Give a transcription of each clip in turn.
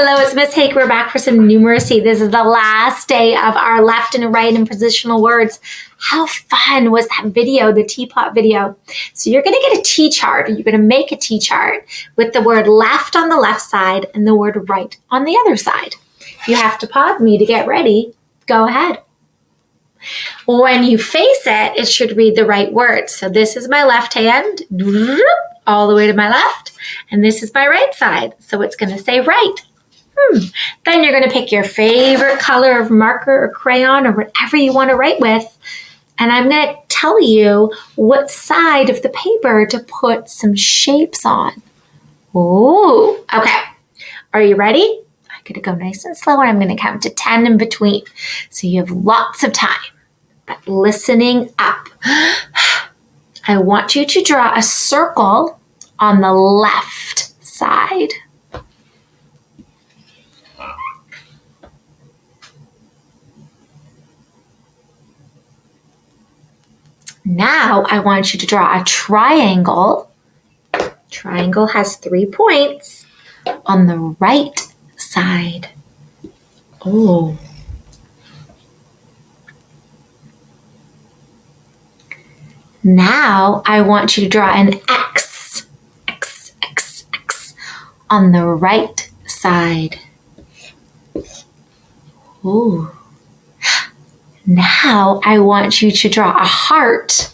Hello, it's Miss Hake. We're back for some numeracy. This is the last day of our left and right and positional words. How fun was that video, the teapot video? So you're going to get a T-chart, or you're going to make a T-chart with the word left on the left side and the word right on the other side. If you have to pause me to get ready, go ahead. When you face it, it should read the right words. So this is my left hand, all the way to my left, and this is my right side. So it's going to say right. Then you're going to pick your favorite color of marker or crayon or whatever you want to write with. And I'm going to tell you what side of the paper to put some shapes on. Ooh, okay. Are you ready? I'm going to go nice and slow, and I'm going to count to 10 in between. So you have lots of time. But listening up. I want you to draw a circle on the left side. Now I want you to draw a triangle. Triangle has 3 points on the right side. Oh. Now I want you to draw an X, X, X, X on the right side. Ooh. Now I want you to draw a heart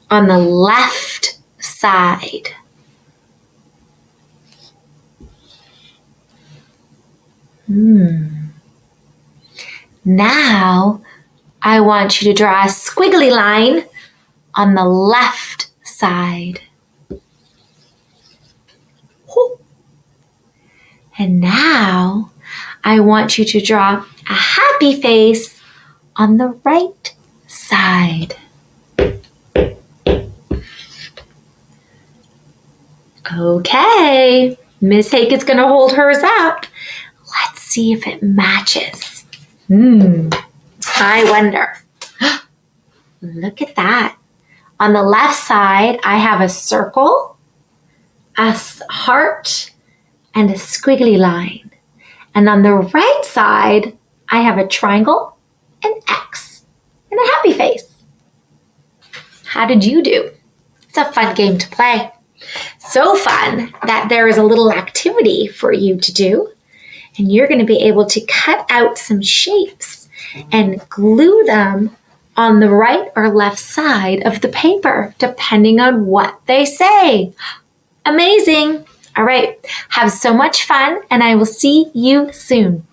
on the left side. Now I want you to draw a squiggly line on the left side. And now I want you to draw a happy face on the right side. Okay, Miss Hake is going to hold hers up. Let's see if it matches. I wonder. Look at that. On the left side, I have a circle, a heart, and a squiggly line. And on the right side, I have a triangle, an X, and a happy face. How did you do? It's a fun game to play. So fun that there is a little activity for you to do. And you're going to be able to cut out some shapes and glue them on the right or left side of the paper, depending on what they say. Amazing. All right. Have so much fun, and I will see you soon.